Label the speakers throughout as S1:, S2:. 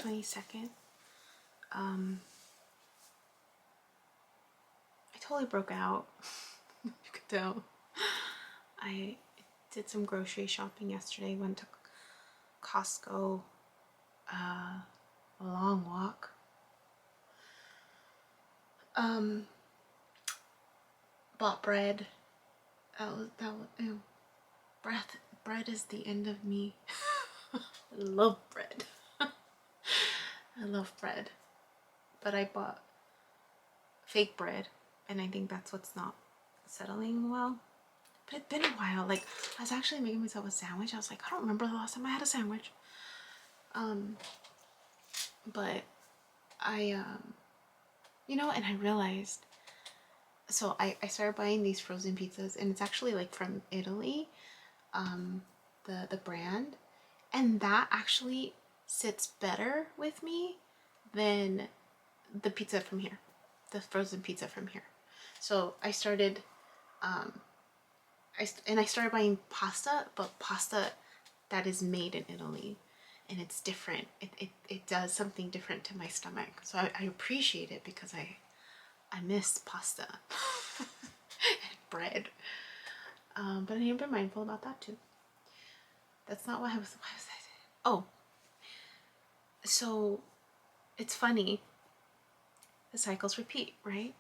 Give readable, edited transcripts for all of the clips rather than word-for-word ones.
S1: 22nd. I totally broke out. You could tell. I did some grocery shopping yesterday. Went to Costco. A long walk. Bought bread. Ew. Bread is the end of me. I love bread. I love bread. But I bought fake bread, and I think that's what's not settling well. But it's been a while. Like, I was actually making myself a sandwich. I was like, I don't remember the last time I had a sandwich. But I, you know, and I realized, so I started buying these frozen pizzas, and it's actually like from Italy, the brand, and that actually sits better with me than the pizza from here, the frozen pizza from here. So I started, I started buying pasta, but pasta that is made in Italy, and it's different. It does something different to my stomach. So I appreciate it because I miss pasta and bread. But I need to be mindful about that too. That's not what I was. Why was I saying? Oh, so it's funny. The cycles repeat, right?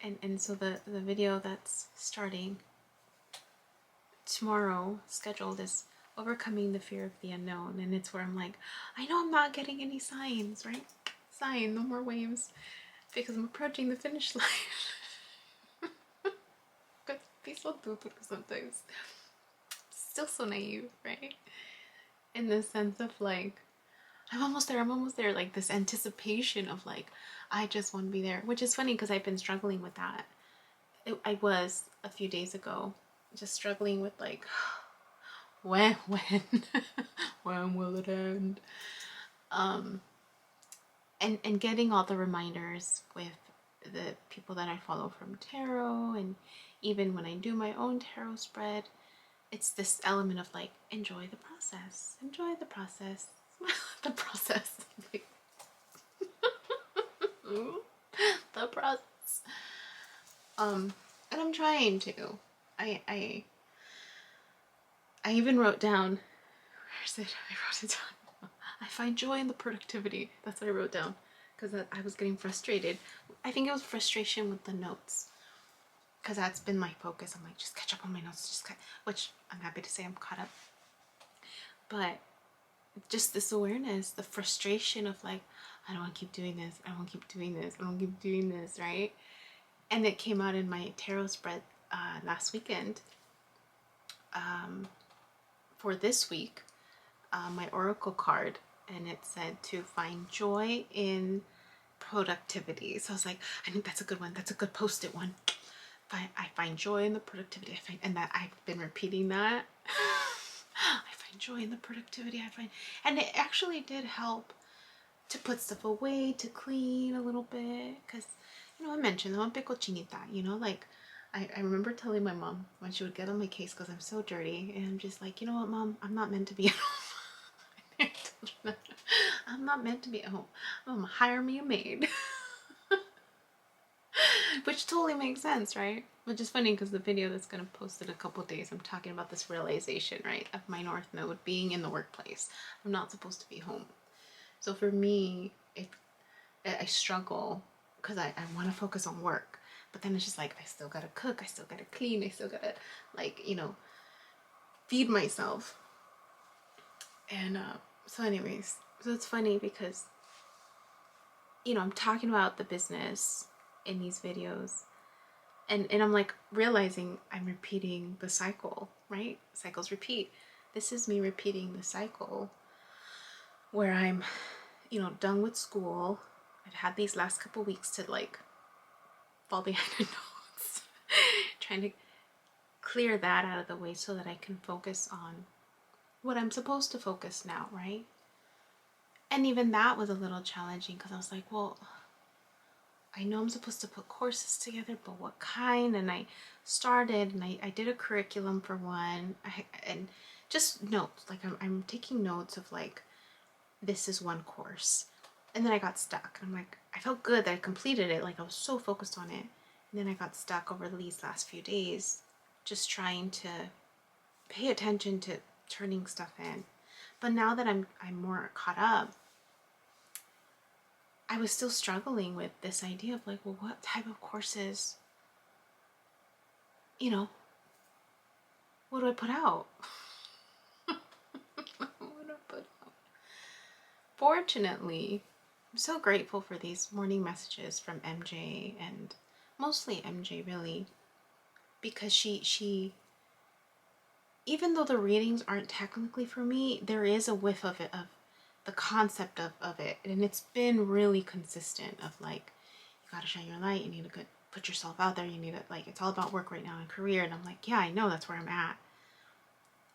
S1: And so the video that's starting tomorrow scheduled is overcoming the fear of the unknown, and it's where I'm like, I know I'm not getting any signs, right? Sign, no more waves, because I'm approaching the finish line. Could be so stupid sometimes. Still so naive, right? In the sense of like, I'm almost there, like this anticipation of like, I just want to be there, which is funny because I've been struggling with that. I was a few days ago just struggling with like, when when will it end? And getting all the reminders with the people that I follow from tarot, and even when I do my own tarot spread, it's this element of like, enjoy the process, smile at the process, like, the process. And I'm trying to. I even wrote down, where is it? I wrote it down. I find joy in the productivity. That's what I wrote down, because I was getting frustrated. I think it was frustration with the notes, because that's been my focus. I'm like, just catch up on my notes, which I'm happy to say I'm caught up. But just this awareness, the frustration of like, I don't want to keep doing this. I don't want to keep doing this. I don't want to keep doing this, right? And it came out in my tarot spread last weekend. For this week, my oracle card, and it said to find joy in productivity. So I was like, I think that's a good one. That's a good post-it one. I find joy in the productivity. And that I've been repeating that. I find joy in the productivity. And it actually did help to put stuff away, to clean a little bit, because, you know, I mentioned I'm a bit cochinita, you know, like, I remember telling my mom when she would get on my case because I'm so dirty, and I'm just like, you know what, Mom, I'm not meant to be at home. I'm not meant to be at home. I'm gonna hire me a maid. Which totally makes sense, right? Which is funny because the video that's gonna post in a couple days, I'm talking about this realization, right, of my North Node being in the workplace. I'm not supposed to be home. So for me, I struggle because I want to focus on work, but then it's just like, I still gotta cook, I still gotta clean, I still gotta, like, you know, feed myself. And so anyways, so it's funny because, you know, I'm talking about the business in these videos, and I'm like realizing I'm repeating the cycle, right? Cycles repeat. This is me repeating the cycle where I'm, you know, done with school. I've had these last couple weeks to like fall behind the notes, trying to clear that out of the way so that I can focus on what I'm supposed to focus now, right? And even that was a little challenging because I was like, well, I know I'm supposed to put courses together, but what kind? And I started, and I did a curriculum for one, and just notes, like I'm taking notes of like, this is one course. And then I got stuck. And I'm like, I felt good that I completed it. Like I was so focused on it. And then I got stuck over these last few days, just trying to pay attention to turning stuff in. But now that I'm more caught up, I was still struggling with this idea of like, well, what type of courses, you know, what do I put out? What do I put out? Fortunately, I'm so grateful for these morning messages from MJ, and mostly MJ really, because she even though the readings aren't technically for me, there is a whiff of it, of the concept of it, and it's been really consistent of like, you gotta shine your light, you need to put yourself out there, you need to, like, it's all about work right now and career. And I'm like, yeah, I know, that's where I'm at.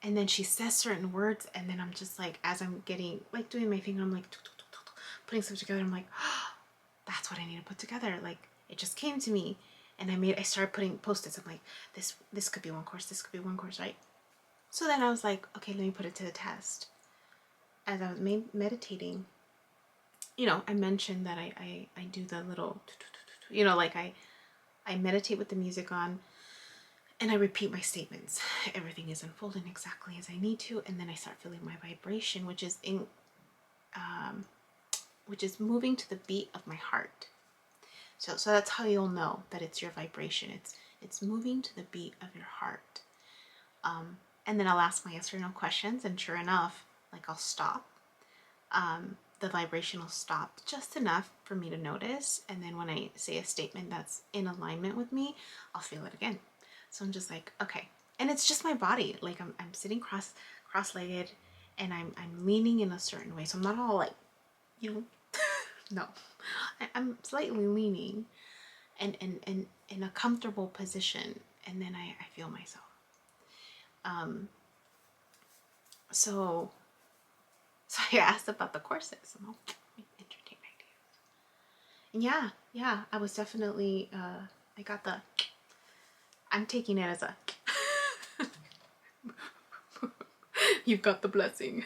S1: And then she says certain words, and then I'm just like, as I'm getting, like, doing my thing, I'm like putting stuff together, I'm like, oh, that's what I need to put together. Like, it just came to me, and I started putting post-its. I'm like, this could be one course, this could be one course, right? So then I was like, okay, let me put it to the test. As I was meditating, you know, I mentioned that I do the little, you know, like I meditate with the music on, and I repeat my statements. Everything is unfolding exactly as I need to, and then I start feeling my vibration, which is moving to the beat of my heart. So that's how you'll know that it's your vibration. It's moving to the beat of your heart. And then I'll ask my yes or no questions, and sure enough, like, I'll stop. The vibration will stop just enough for me to notice, and then when I say a statement that's in alignment with me, I'll feel it again. So I'm just like, okay. And it's just my body. Like, I'm sitting cross-legged, and I'm leaning in a certain way. So I'm not all like, you know, no. I'm slightly leaning and in a comfortable position, and then I feel myself. So I asked about the courses, and I'll entertain ideas. And yeah, I was definitely, I got I'm taking it as a, you've got the blessing.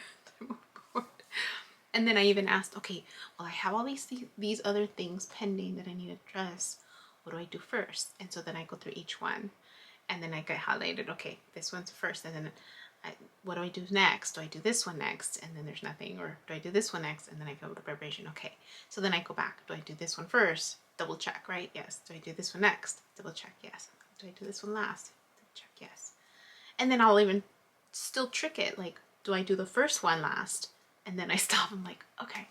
S1: And then I even asked, okay, well, I have all these other things pending that I need to address. What do I do first? And so then I go through each one, and then I get highlighted, okay, this one's first, and then what do I do next? Do I do this one next? And then there's nothing. Or do I do this one next? And then I feel the vibration. Okay. So then I go back. Do I do this one first? Double check, right? Yes. Do I do this one next? Double check, yes. Do I do this one last? Double check, yes. And then I'll even still trick it. Like, do I do the first one last? And then I stop. I'm like, okay.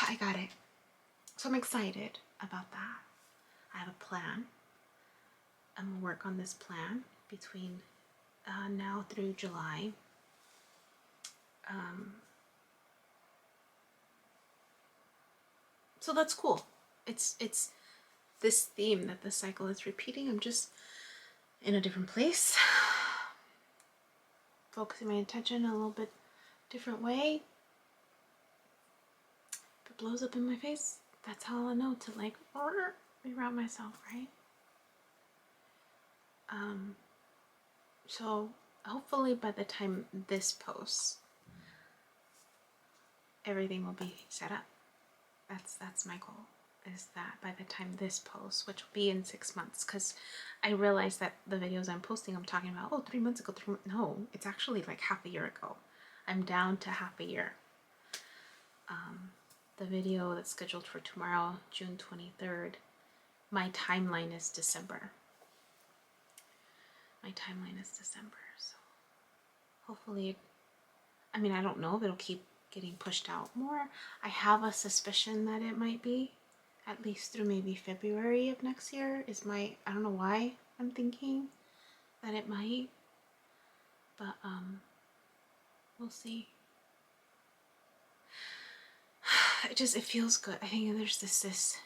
S1: I got it. So I'm excited about that. I have a plan. I'm going to work on this plan between now through July. So that's cool. It's this theme that the cycle is repeating. I'm just in a different place, focusing my attention a little bit different way. If it blows up in my face, that's how I'll know to, like, reroute myself, right? So hopefully by the time this posts, everything will be set up. That's my goal, is that by the time this posts, which will be in 6 months, because I realized that the videos I'm posting, I'm talking about, oh, 3 months ago, no, it's actually like half a year ago. I'm down to half a year. The video that's scheduled for tomorrow, June 23rd, my timeline is December. So hopefully, I mean, I don't know if it'll keep getting pushed out more. I have a suspicion that it might be, at least through maybe February of next year is my, I don't know why I'm thinking that it might, but we'll see. It feels good. I think there's this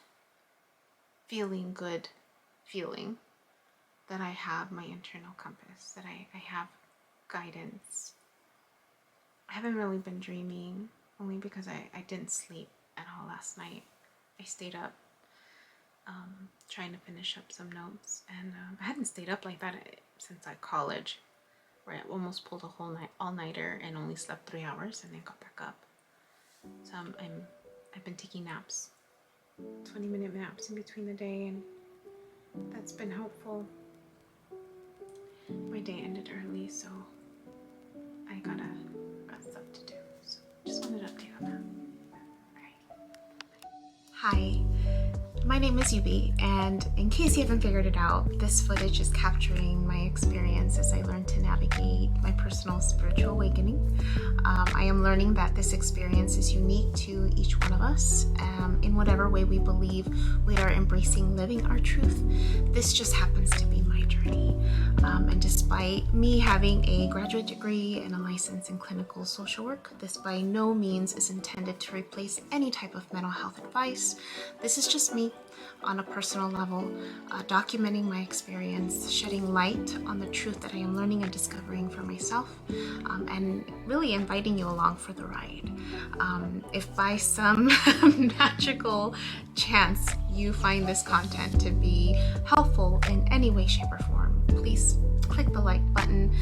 S1: feeling good feeling that I have my internal compass, that I have guidance. I haven't really been dreaming, only because I didn't sleep at all last night. I stayed up trying to finish up some notes, and I hadn't stayed up like that since like college, where I almost pulled a whole all-nighter and only slept 3 hours and then got back up. So I've been taking naps, 20-minute naps in between the day, and that's been helpful. My day ended early, so I got stuff to do. So just wanted to update on that. All right. Hi. My name is Yubi, and in case you haven't figured it out, this footage is capturing my experience as I learn to navigate my personal spiritual awakening. I am learning that this experience is unique to each one of us, in whatever way we believe we are embracing living our truth. This just happens to be my journey. And despite me having a graduate degree and a license in clinical social work, this by no means is intended to replace any type of mental health advice. This is just me on a personal level, documenting my experience, shedding light on the truth that I am learning and discovering for myself, and really inviting you along for the ride. If by some magical chance you find this content to be helpful in any way, shape, or form, please click the like button,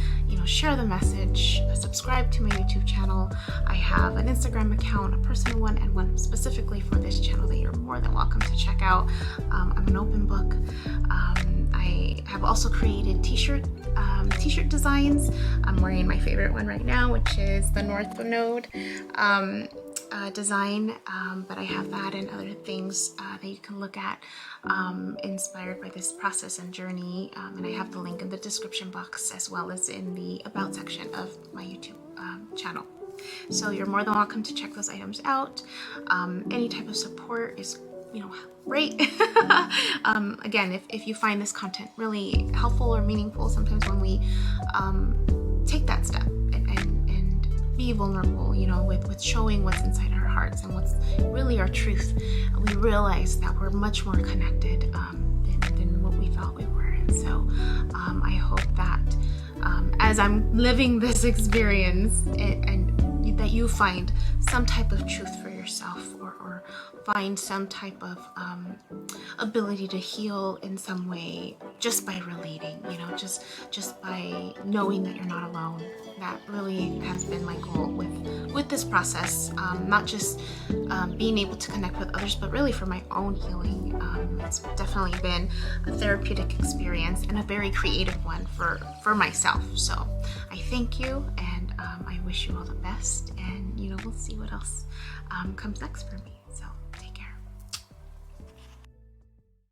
S1: share the message, subscribe to my YouTube channel. I have an Instagram account, a personal one, and one specifically for this channel that you're more than welcome to check out. I'm an open book. I have also created t-shirt designs. I'm wearing my favorite one right now, which is the North Node design, but I have that and other things that you can look at inspired by this process and journey, and I have the link in the description box as well as in the about section of my YouTube channel. So you're more than welcome to check those items out. Any type of support is great. Again, if you find this content really helpful or meaningful, sometimes when we take that step and be vulnerable, with showing what's inside our hearts and what's really our truth, we realize that we're much more connected than what we thought we were. And so I hope that as I'm living this experience and that you find some type of truth for yourself, or find some type of ability to heal in some way just by relating, just by knowing that you're not alone. That really has been my goal with this process, not just being able to connect with others, but really for my own healing. It's definitely been a therapeutic experience and a very creative one for myself. So I thank you, and I wish you all the best, and we'll see what else comes next for me.